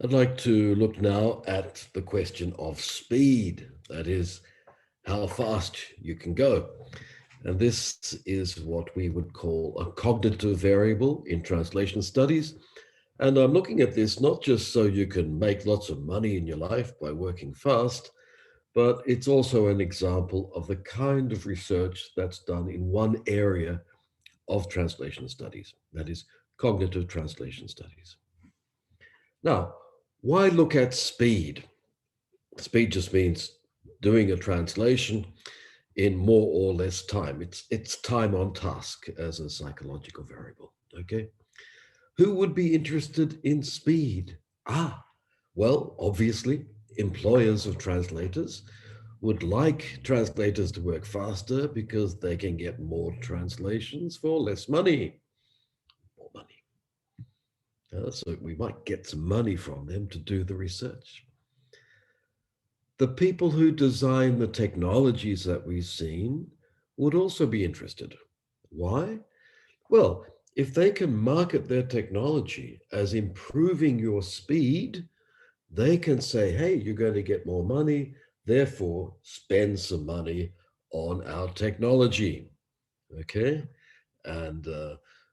I'd like to look now at the question of speed, that is, how fast you can go. And this is what we would call a cognitive variable in translation studies. And I'm looking at this not just so you can make lots of money in your life by working fast, but it's also an example of the kind of research that's done in one area of translation studies, that is, cognitive translation studies. Now, why look at speed? Speed just means doing a translation in more or less time. It's time on task as a psychological variable. Okay. Who would be interested in speed? Well, obviously, employers of translators would like translators to work faster because they can get more translations for less money. More money. So we might get some money from them to do the research. The people who design the technologies that we've seen would also be interested. Why? Well, if they can market their technology as improving your speed, they can say, hey, you're going to get more money, therefore spend some money on our technology. Okay? And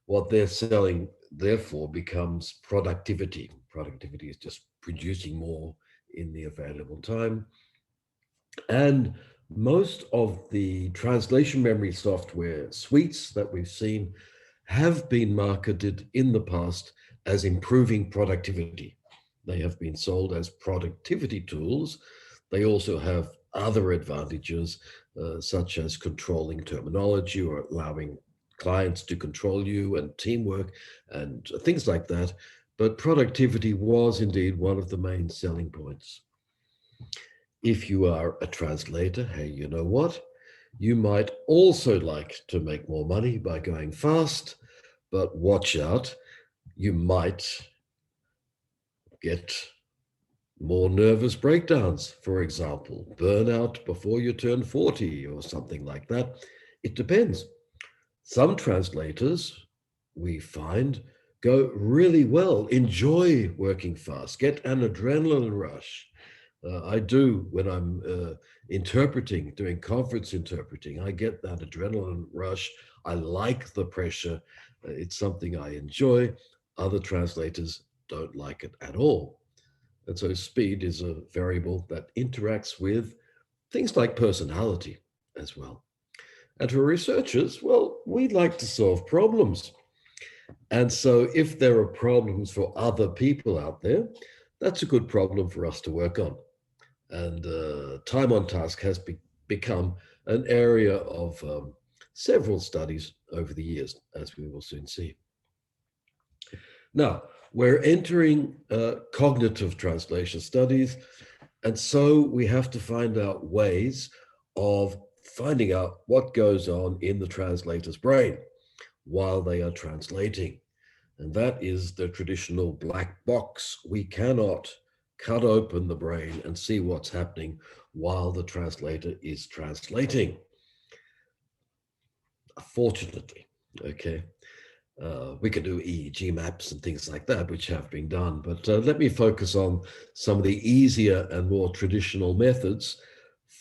what they're selling, therefore, becomes productivity. Productivity is just producing more in the available time. And most of the translation memory software suites that we've seen have been marketed in the past as improving productivity. They have been sold as productivity tools. They also have other advantages, such as controlling terminology or allowing clients to control you and teamwork and things like that. But productivity was indeed one of the main selling points. If you are a translator, hey, you know what? You might also like to make more money by going fast, but watch out, you might get more nervous breakdowns, for example, burnout before you turn 40 or something like that. It depends. Some translators, we find, go really well, enjoy working fast, get an adrenaline rush. I do when I'm interpreting, doing conference interpreting. I get that adrenaline rush. I like the pressure. It's something I enjoy. Other translators don't like it at all. And so speed is a variable that interacts with things like personality as well. And for researchers, well, we like to solve problems. And so if there are problems for other people out there, that's a good problem for us to work on. And time on task has become an area of several studies over the years, as we will soon see. Now, we're entering cognitive translation studies, and so we have to find out ways of finding out what goes on in the translator's brain while they are translating. And that is the traditional black box. We cannot cut open the brain and see what's happening while the translator is translating. Fortunately, okay. We can do EEG maps and things like that, which have been done. But let me focus on some of the easier and more traditional methods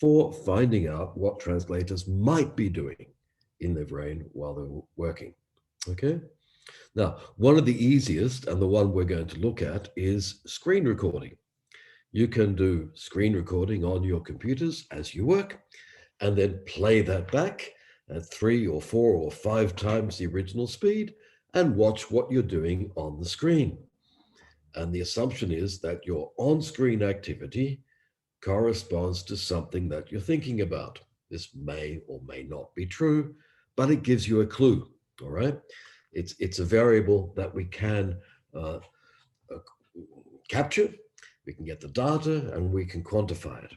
for finding out what translators might be doing in their brain while they're working. Okay. Now, one of the easiest and the one we're going to look at is screen recording. You can do screen recording on your computers as you work and then play that back at 3 or 4 or 5 times the original speed and watch what you're doing on the screen. And the assumption is that your on-screen activity corresponds to something that you're thinking about. This may or may not be true, but it gives you a clue, all right? It's a variable that we can uh, uh, capture, we can get the data, and we can quantify it.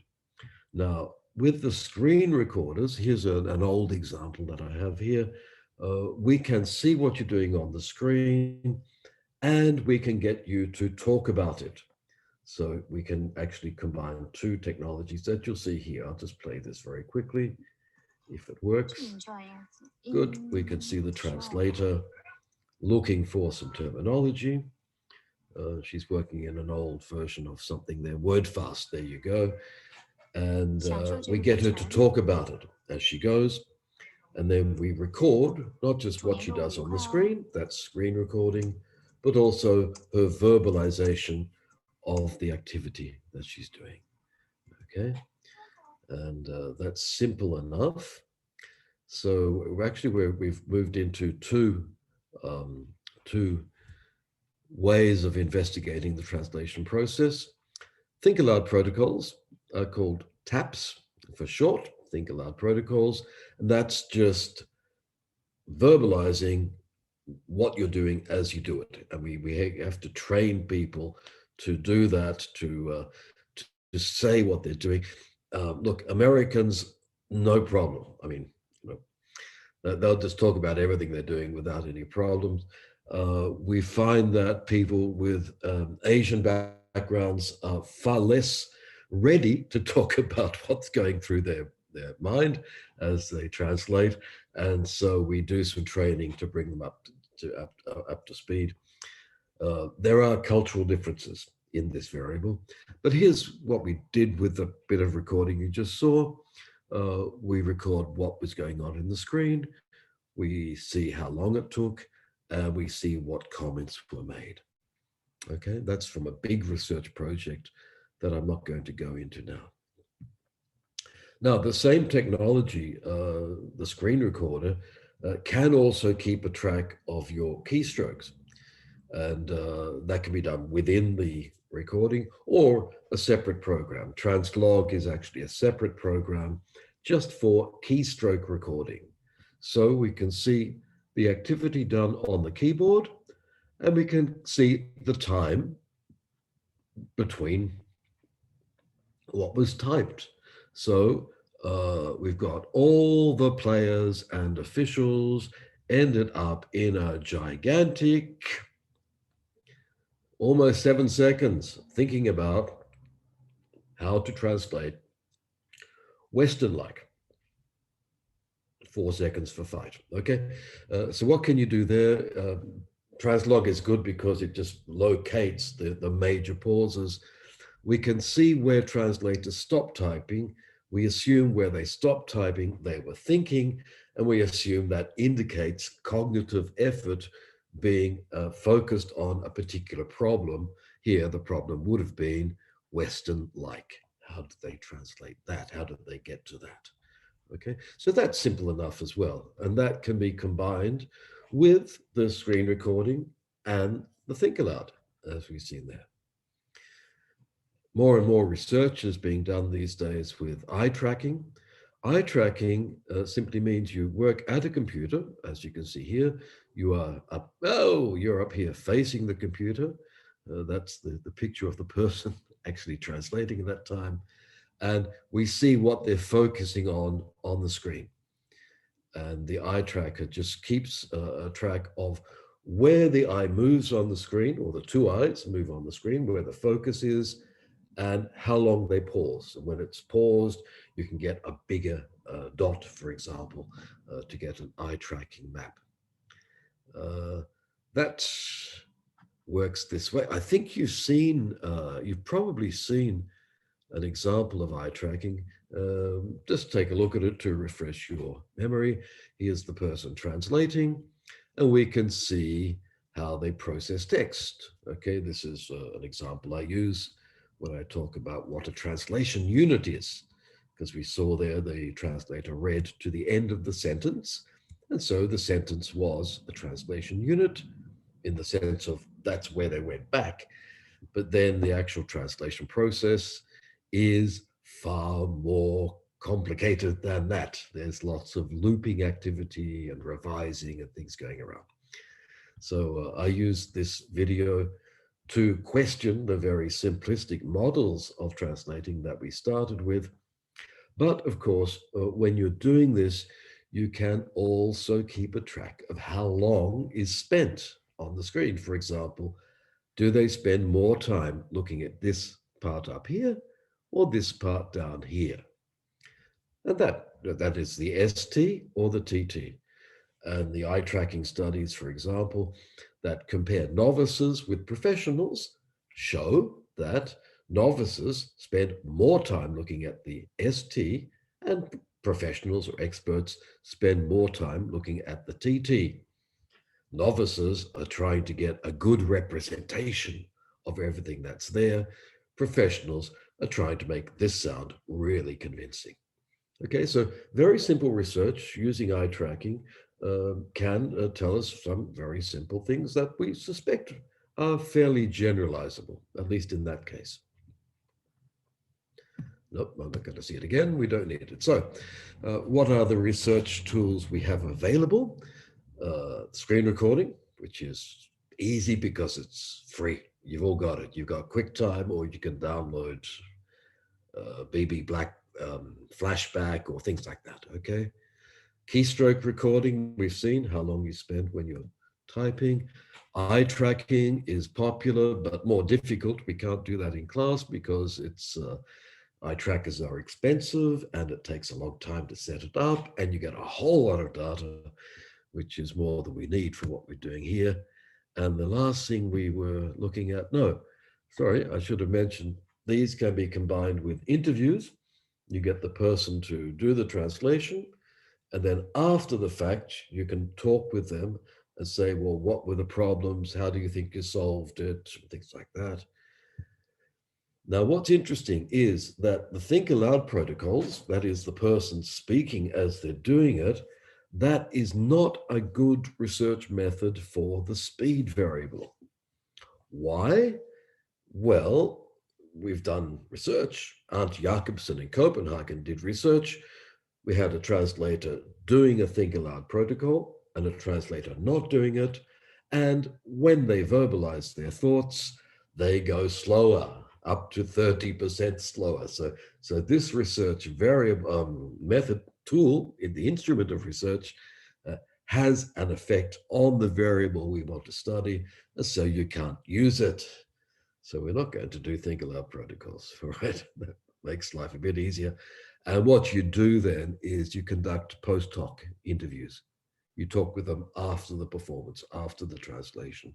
Now, with the screen recorders, here's an old example that I have here. We can see what you're doing on the screen, and we can get you to talk about it. So we can actually combine two technologies that you'll see here. I'll just play this very quickly. If it works, good. We can see the translator looking for some terminology. She's working in an old version of something there, WordFast. There you go. And 享受这 we 个过 get her to 程。talk about it as she goes. And then we record not just 祝 what 您 she 购物 does 愉 on 快 the 哦！ screen, that's screen recording, but also her verbalization of the activity that she's doing. Okay. And that's simple enough. So we've moved into two ways of investigating the translation process. Think aloud protocols are called TAPS for short, think aloud protocols. And that's just verbalizing what you're doing as you do it. And we have to train people to do that, to say what they're doing. Look, Americans, no problem. I mean, you know, they'll just talk about everything they're doing without any problems. We find that people with Asian backgrounds are far less ready to talk about what's going through their mind as they translate. And so we do some training to bring them up to speed. There are cultural differences in this variable, but here's what we did with the bit of recording you just saw. We record what was going on in the screen. We see how long it took, and we see what comments were made. Okay, that's from a big research project that I'm not going to go into now. Now, the same technology, the screen recorder, can also keep a track of your keystrokes. And that can be done within the recording or a separate program. Translog is actually a separate program just for keystroke recording. So we can see the activity done on the keyboard, and we can see the time between what was typed. So we've got all the players and officials ended up in a gigantic, almost 7 seconds, thinking about how to translate Western like. 4 seconds for fight. Okay, so what can you do there? Translog is good because it just locates the major pauses. We can see where translators stop typing. We assume where they stopped typing, they were thinking, and we assume that indicates cognitive effort being focused on a particular problem. Here, the problem would have been Western-like. How did they translate that? How did they get to that? Okay, so that's simple enough as well. And that can be combined with the screen recording and the think aloud, as we've seen there. More and more research is being done these days with eye tracking. Eye tracking simply means you work at a computer, as you can see here. You are up, oh, you're up here facing the computer. That's the picture of the person actually translating at that time. And we see what they're focusing on the screen. And the eye tracker just keeps a track of where the eye moves on the screen, or the two eyes move on the screen, where the focus is, and how long they pause. And when it's paused, you can get a bigger dot, for example, to get an eye tracking map. That works this way. I think you've probably seen an example of eye tracking. Just take a look at it to refresh your memory. Here's the person translating, and we can see how they process text. Okay, this is an example I use when I talk about what a translation unit is, because we saw there the translator read to the end of the sentence, and so the sentence was a translation unit in the sense of that's where they went back. But then the actual translation process is far more complicated than that. There's lots of looping activity and revising and things going around. So I use this video to question the very simplistic models of translating that we started with. But of course, when you're doing this, you can also keep a track of how long is spent on the screen. For example, do they spend more time looking at this part up here or this part down here? And that is the ST or the TT. And the eye tracking studies, for example, that compare novices with professionals show that novices spend more time looking at the ST and professionals or experts spend more time looking at the TT. Novices are trying to get a good representation of everything that's there. Professionals are trying to make this sound really convincing. Okay, so very simple research using eye tracking can tell us some very simple things that we suspect are fairly generalizable, at least in that case. Nope, I'm not going to see it again. We don't need it. So what are the research tools we have available? Screen recording, which is easy because it's free. You've all got it. You've got QuickTime, or you can download BB Black Flashback or things like that, okay? Keystroke recording, we've seen how long you spend when you're typing. Eye tracking is popular, but more difficult. We can't do that in class because eye trackers are expensive and it takes a long time to set it up, and you get a whole lot of data, which is more than we need for what we're doing here. And the last thing we were looking at, I should have mentioned, these can be combined with interviews. You get the person to do the translation, and then after the fact, you can talk with them and say, well, what were the problems? How do you think you solved it? Things like that. Now, what's interesting is that the think aloud protocols, that is the person speaking as they're doing it, that is not a good research method for the speed variable. Why? Well, we've done research. Arndt Jacobsen in Copenhagen did research. We had a translator doing a think aloud protocol and a translator not doing it. And when they verbalize their thoughts, they go slower, up to 30% slower. So this research variable method tool in the instrument of research has an effect on the variable we want to study, so you can't use it. So we're not going to do think aloud protocols, right? That makes life a bit easier. And what you do then is you conduct post hoc interviews. You talk with them after the performance, after the translation,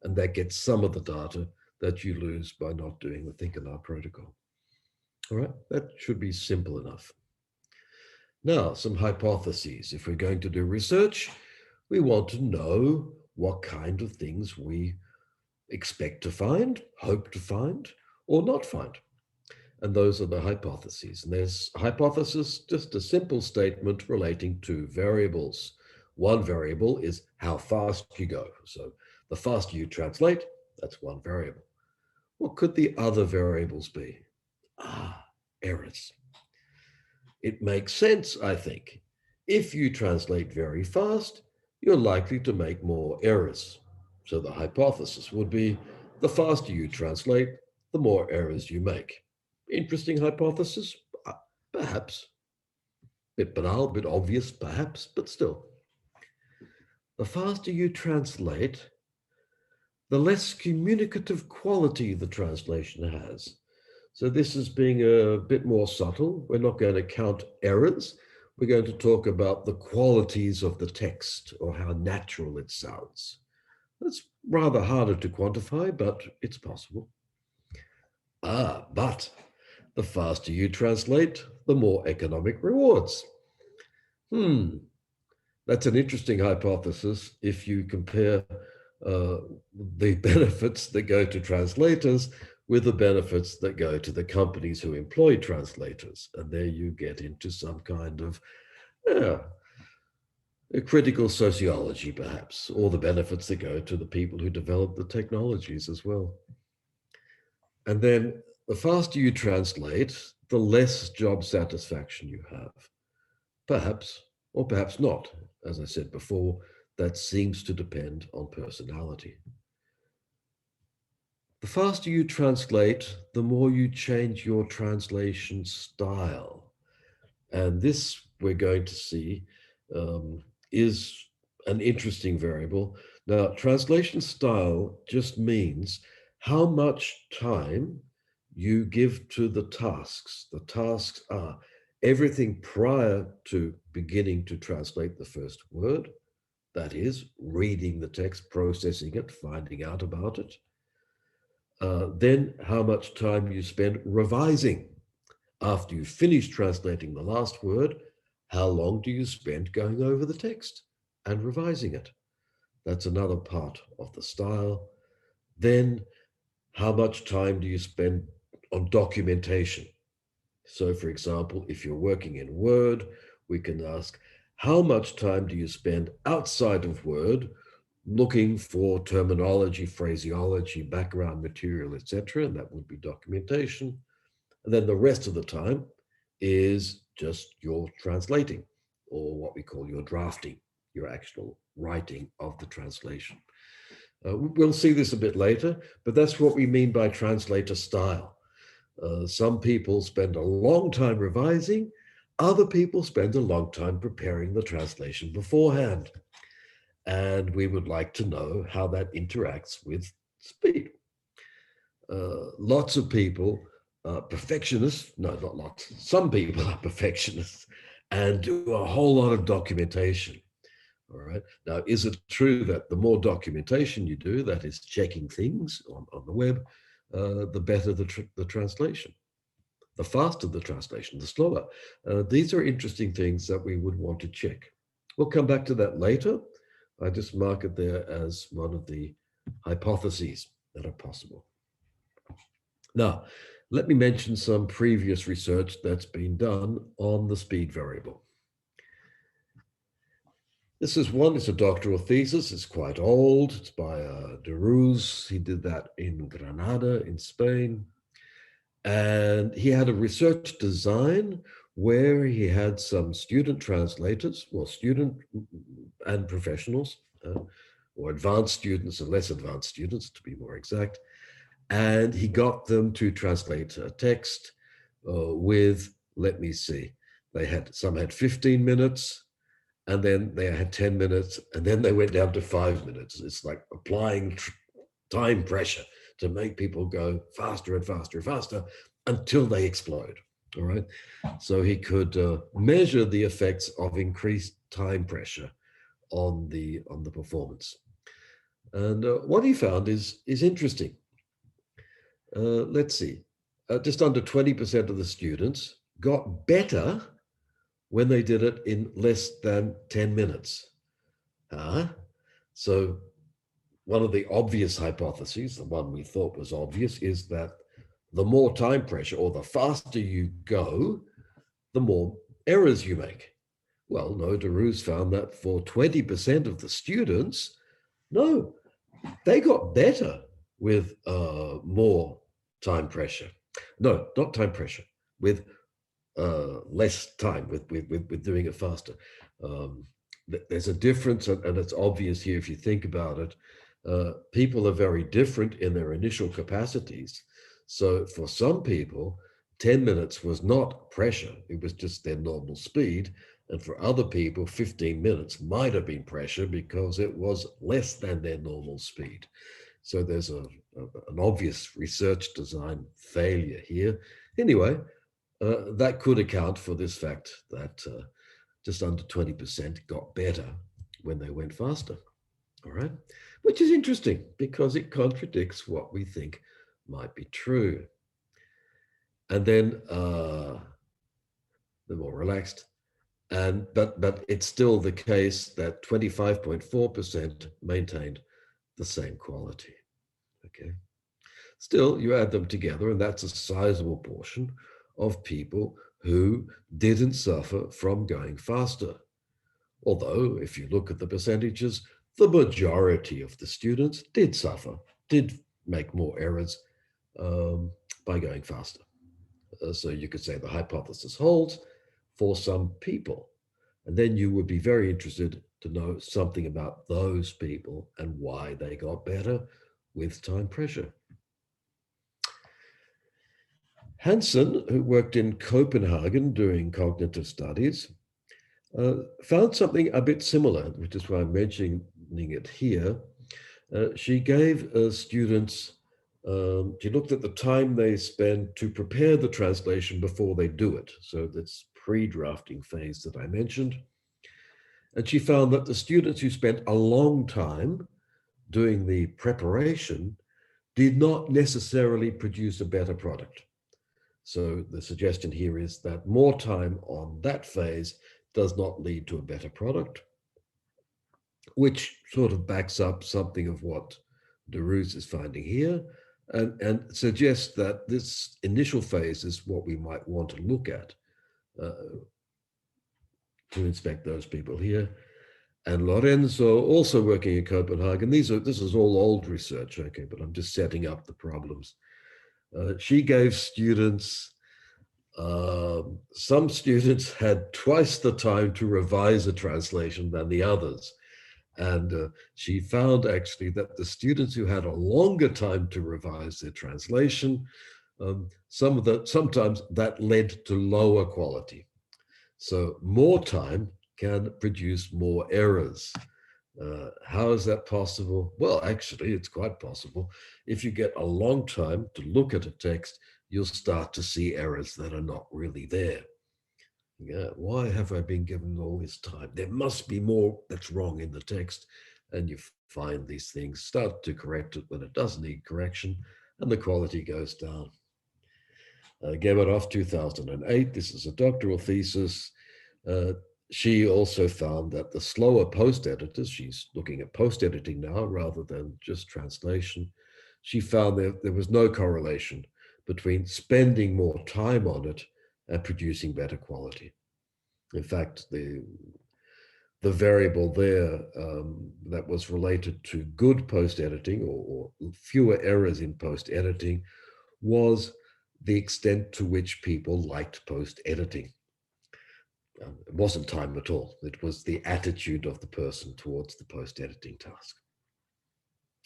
and that gets some of the data that you lose by not doing the think aloud protocol. All right, that should be simple enough. Now, some hypotheses. If we're going to do research, we want to know what kind of things we expect to find, hope to find, or not find. And those are the hypotheses. And there's a hypothesis, just a simple statement relating to variables. One variable is how fast you go. So the faster you translate, that's one variable. What could the other variables be? Errors. It makes sense, I think. If you translate very fast, you're likely to make more errors. So the hypothesis would be the faster you translate, the more errors you make. Interesting hypothesis? Perhaps. Bit banal, bit obvious, perhaps, but still. The faster you translate, the less communicative quality the translation has. So this is being a bit more subtle. We're not going to count errors. We're going to talk about the qualities of the text or how natural it sounds. That's rather harder to quantify, but it's possible. But the faster you translate, the more economic rewards. That's an interesting hypothesis if you compare the benefits that go to translators with the benefits that go to the companies who employ translators. And there you get into some kind of a critical sociology, perhaps, or the benefits that go to the people who develop the technologies as well. And then the faster you translate, the less job satisfaction you have. Perhaps, or perhaps not. As I said before, that seems to depend on personality. The faster you translate, the more you change your translation style. And this we're going to see is an interesting variable. Now, translation style just means how much time you give to the tasks. The tasks are everything prior to beginning to translate the first word, that is, reading the text, processing it, finding out about it. Then how much time you spend revising. After you finish translating the last word, how long do you spend going over the text and revising it? That's another part of the style. Then how much time do you spend on documentation? So for example, if you're working in Word, we can ask, how much time do you spend outside of Word looking for terminology, phraseology, background material, etc.? And that would be documentation. And then the rest of the time is just your translating, or what we call your drafting, your actual writing of the translation. We'll see this a bit later, but that's what we mean by translator style. Some people spend a long time revising, other people spend a long time preparing the translation beforehand. And we would like to know how that interacts with speed. Lots of people are perfectionists, no, not lots, some people are perfectionists and do a whole lot of documentation. All right. Now, is it true that the more documentation you do, that is checking things on the web, the better the translation, the faster the translation, the slower? These are interesting things that we would want to check. We'll come back to that later. I just mark it there as one of the hypotheses that are possible. Now, let me mention some previous research that's been done on the speed variable. This is one, it's a doctoral thesis, it's quite old, it's by de Roos. He did that in Granada in Spain. And he had a research design where he had some student translators, well, student and professionals, or advanced students and less advanced students, to be more exact. And he got them to translate a text with, let me see, some had 15 minutes, and then they had 10 minutes, and then they went down to 5 minutes. It's like applying time pressure to make people go faster and faster and faster until they explode, all right? So he could measure the effects of increased time pressure on the performance. And what he found is interesting. Let's see, just under 20% of the students got better when they did it in less than 10 minutes. So one of the obvious hypotheses, the one we thought was obvious, is that the more time pressure or the faster you go, the more errors you make. Well, no, de Roos found that for 20% of the students, no, they got better with more time pressure. No, not time pressure, with less time, with doing it faster. There's a difference, and it's obvious here if you think about it. People are very different in their initial capacities. So for some people, 10 minutes was not pressure, it was just their normal speed. And for other people, 15 minutes might have been pressure because it was less than their normal speed. So there's an obvious research design failure here. Anyway, that could account for this fact that just under 20% got better when they went faster, all right? Which is interesting because it contradicts what we think might be true. And then they're more relaxed. But it's still the case that 25.4% maintained the same quality, okay? Still, you add them together, and that's a sizable portion of people who didn't suffer from going faster. Although, if you look at the percentages, the majority of the students did suffer, did make more errors by going faster. So you could say the hypothesis holds for some people. And then you would be very interested to know something about those people and why they got better with time pressure. Hansen, who worked in Copenhagen doing cognitive studies, found something a bit similar, which is why I'm mentioning it here. She gave students, she looked at the time they spend to prepare the translation before they do it. So that's pre-drafting phase that I mentioned. And she found that the students who spent a long time doing the preparation did not necessarily produce a better product. So the suggestion here is that more time on that phase does not lead to a better product, which sort of backs up something of what Deleuze is finding here, and suggests that this initial phase is what we might want to look at to inspect those people here. And Lorenzo, also working in Copenhagen, this is all old research, okay, but I'm just setting up the problems. She gave students, some students had twice the time to revise a translation than the others. And she found actually that the students who had a longer time to revise their translation, sometimes that led to lower quality. So more time can produce more errors. How is that possible? Well, actually, it's quite possible. If you get a long time to look at a text, you'll start to see errors that are not really there. Yeah, why have I been given all this time? There must be more that's wrong in the text. And you find these things, start to correct it when it does need correction, and the quality goes down. Geberoff, 2008, this is a doctoral thesis. She also found that the slower post-editors, she's looking at post-editing now rather than just translation, she found that there was no correlation between spending more time on it and producing better quality. In fact, the variable there that was related to good post-editing or fewer errors in post-editing was the extent to which people liked post-editing. It wasn't time at all. It was the attitude of the person towards the post-editing task.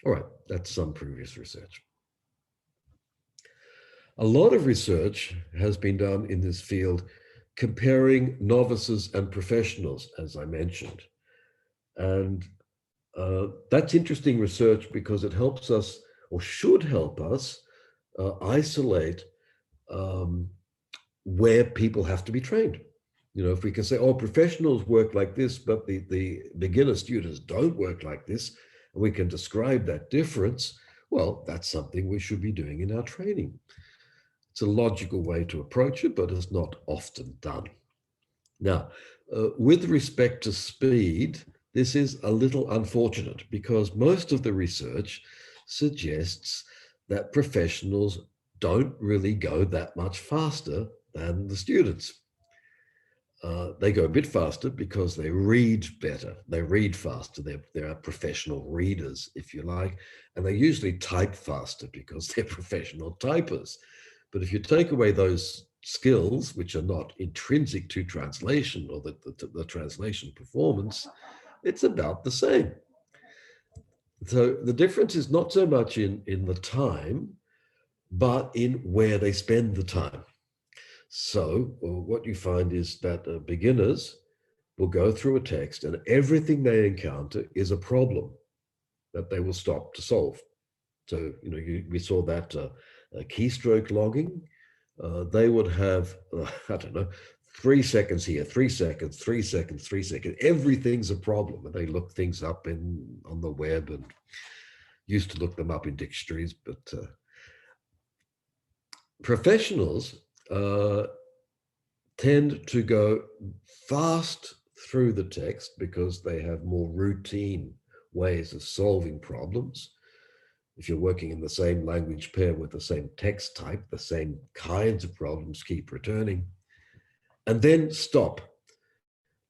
All right, that's some previous research. A lot of research has been done in this field comparing novices and professionals, as I mentioned. And that's interesting research because it helps us, or should help us, isolate where people have to be trained. You know, if we can say, oh, professionals work like this, but the beginner students don't work like this, and we can describe that difference, well, that's something we should be doing in our training. It's a logical way to approach it, but it's not often done. Now, with respect to speed, this is a little unfortunate because most of the research suggests that professionals don't really go that much faster than the students. They go a bit faster because they read better. They read faster. They're professional readers, if you like, and they usually type faster because they're professional typers. But if you take away those skills, which are not intrinsic to translation or the translation performance, it's about the same. So the difference is not so much in the time, but in where they spend the time. So what you find is that beginners will go through a text and everything they encounter is a problem that they will stop to solve. So, you know, we saw that keystroke logging. They would have, I don't know, 3 seconds here, 3 seconds, 3 seconds, 3 seconds. Everything's a problem. And they look things up on the web and used to look them up in dictionaries. But professionals tend to go fast through the text because they have more routine ways of solving problems. If you're working in the same language pair with the same text type, the same kinds of problems keep returning, and then stop.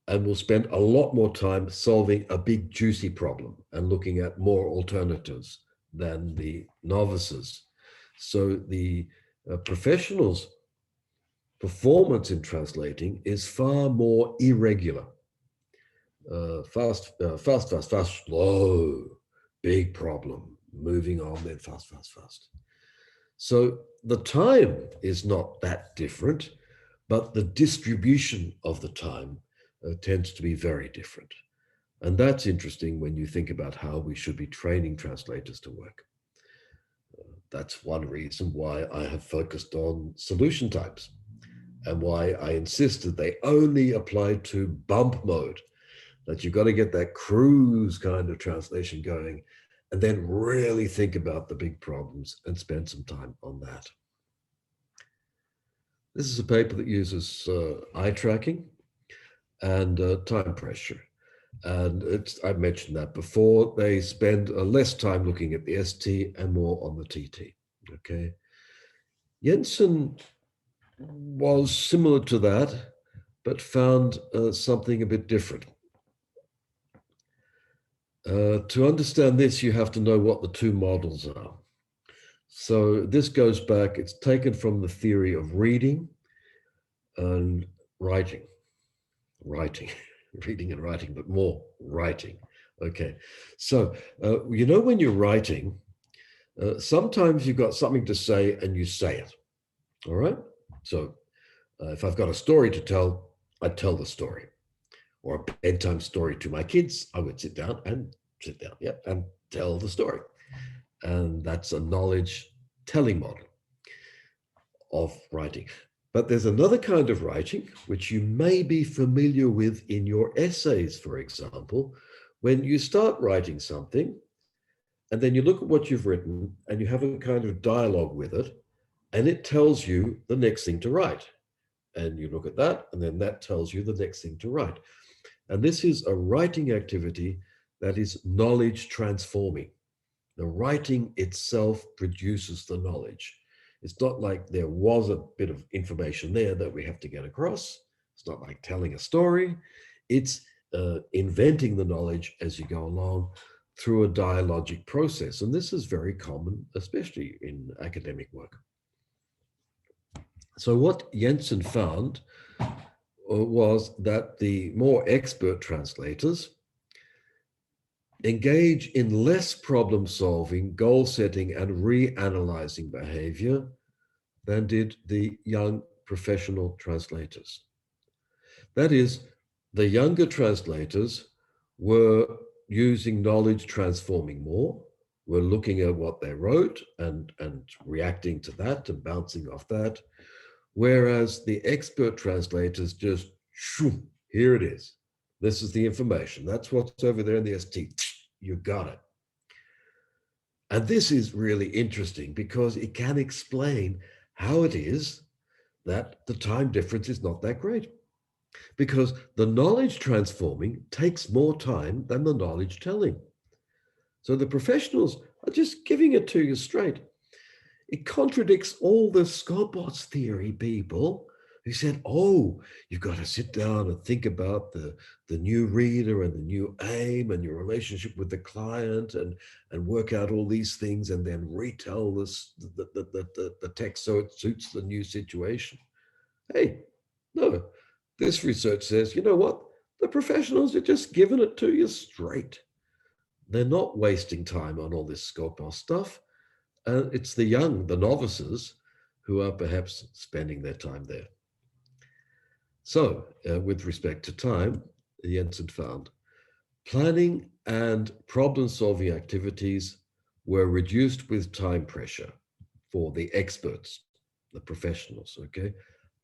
And we'll spend a lot more time solving a big juicy problem and looking at more alternatives than the novices. So the professionals' performance in translating is far more irregular. Fast, slow, big problem, moving on, then fast. So the time is not that different, but the distribution of the time tends to be very different. And that's interesting when you think about how we should be training translators to work. That's one reason why I have focused on solution types and why I insisted they only apply to bump mode. that you've got to get that cruise kind of translation going and then really think about the big problems and spend some time on that. This is a paper that uses eye tracking and time pressure. And I've mentioned that before. They spend less time looking at the ST and more on the TT. Okay. Jensen was similar to that, but found something a bit different. To understand this, you have to know what the two models are. So this goes back, it's taken from the theory of reading and writing. Reading and writing, but more writing. Okay, so you know when you're writing, sometimes you've got something to say and you say it, all right? So if I've got a story to tell, I tell the story. Or a bedtime story to my kids, I would sit down, and tell the story. And that's a knowledge telling model of writing. But there's another kind of writing, which you may be familiar with in your essays, for example, when you start writing something, and then you look at what you've written, and you have a kind of dialogue with it, and it tells you the next thing to write. And you look at that, and then that tells you the next thing to write. And this is a writing activity that is knowledge transforming. The writing itself produces the knowledge. It's not like there was a bit of information there that we have to get across. It's not like telling a story. It's inventing the knowledge as you go along through a dialogic process. And this is very common, especially in academic work. So what Jensen found was that the more expert translators engage in less problem solving, goal setting, and reanalyzing behavior than did the young professional translators. That is, the younger translators were using knowledge transforming more, were looking at what they wrote and reacting to that and bouncing off that, whereas the expert translators just, shoo, here it is. This is the information. That's what's over there in the ST. You got it. And this is really interesting because it can explain how it is that the time difference is not that great. Because the knowledge transforming takes more time than the knowledge telling. So the professionals are just giving it to you straight. It contradicts all the Skopos theory people who said, oh, you've got to sit down and think about the new reader and the new aim and your relationship with the client and work out all these things and then retell the text so it suits the new situation. Hey, no, this research says, you know what? The professionals are just giving it to you straight. They're not wasting time on all this Skopos stuff. It's the young, the novices, who are perhaps spending their time there. So, with respect to time, Jensen found planning and problem-solving activities were reduced with time pressure for the experts, the professionals, okay?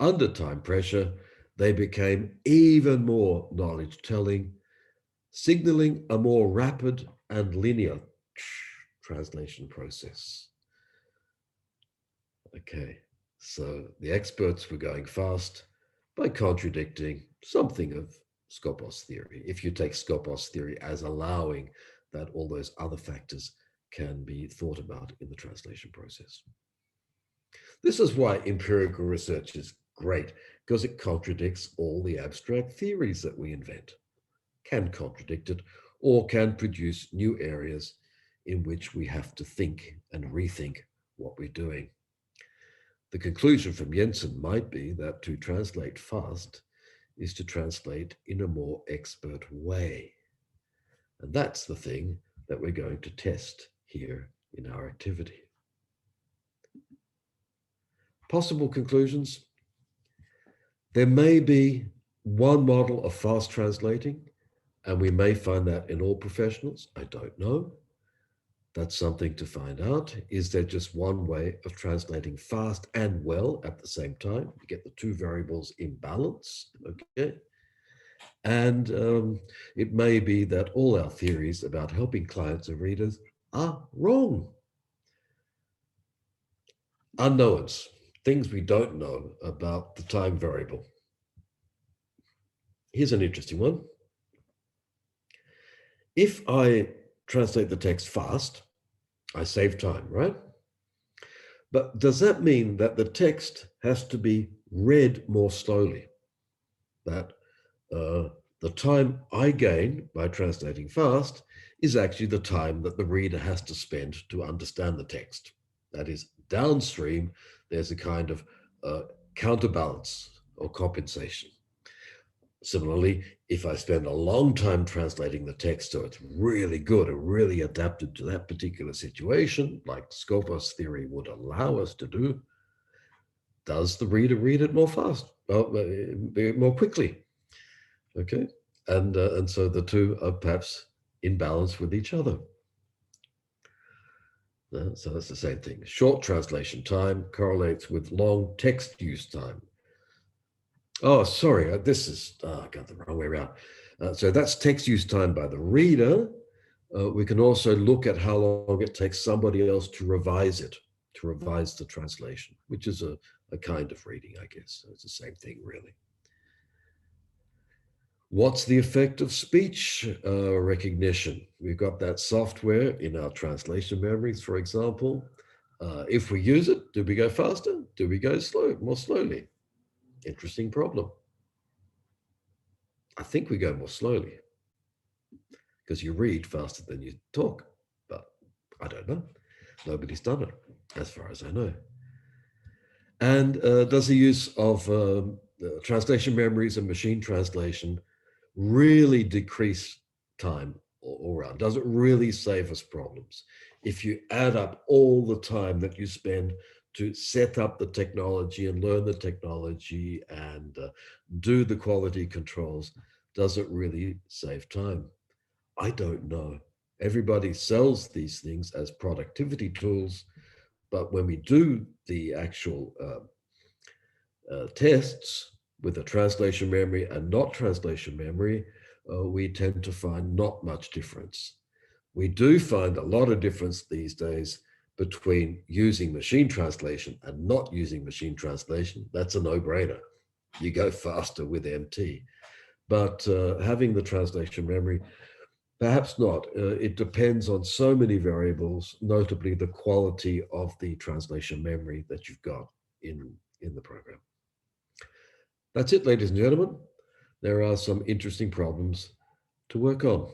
Under time pressure, they became even more knowledge-telling, signaling a more rapid and linear translation process. Okay, so the experts were going fast by contradicting something of Skopos theory, if you take Skopos theory as allowing that all those other factors can be thought about in the translation process. This is why empirical research is great, because it contradicts all the abstract theories that we invent, can contradict it, or can produce new areas in which we have to think and rethink what we're doing. The conclusion from Jensen might be that to translate fast is to translate in a more expert way. And that's the thing that we're going to test here in our activity. Possible conclusions. There may be one model of fast translating, and we may find that in all professionals. I don't know. That's something to find out. Is there just one way of translating fast and well at the same time? You get the two variables in balance, okay? And it may be that all our theories about helping clients and readers are wrong. Unknowns, things we don't know about the time variable. Here's an interesting one. If I translate the text fast, I save time, right? But does that mean that the text has to be read more slowly? That the time I gain by translating fast is actually the time that the reader has to spend to understand the text. That is, downstream, there's a kind of counterbalance or compensation. Similarly, if I spend a long time translating the text so it's really good or really adapted to that particular situation, like Scopus theory would allow us to do, does the reader read it more fast, more quickly? Okay, and so the two are perhaps in balance with each other. So that's the same thing. Short translation time correlates with long text use time. Oh, sorry, I got the wrong way around. So that's text use time by the reader. We can also look at how long it takes somebody else to revise it, to revise the translation, which is a kind of reading, I guess. So it's the same thing, really. What's the effect of speech recognition? We've got that software in our translation memories, for example. If we use it, do we go faster? Do we go more slowly? Interesting problem. I think we go more slowly because you read faster than you talk, but I don't know. Nobody's done it, as far as I know. And does the use of translation memories and machine translation really decrease time all around? Does it really save us problems? If you add up all the time that you spend to set up the technology and learn the technology and do the quality controls, does it really save time? I don't know. Everybody sells these things as productivity tools, but when we do the actual tests with a translation memory and not translation memory, we tend to find not much difference. We do find a lot of difference these days between using machine translation and not using machine translation. That's a no-brainer. You go faster with MT. But having the translation memory, perhaps not. It depends on so many variables, notably the quality of the translation memory that you've got in the program. That's it, ladies and gentlemen. There are some interesting problems to work on.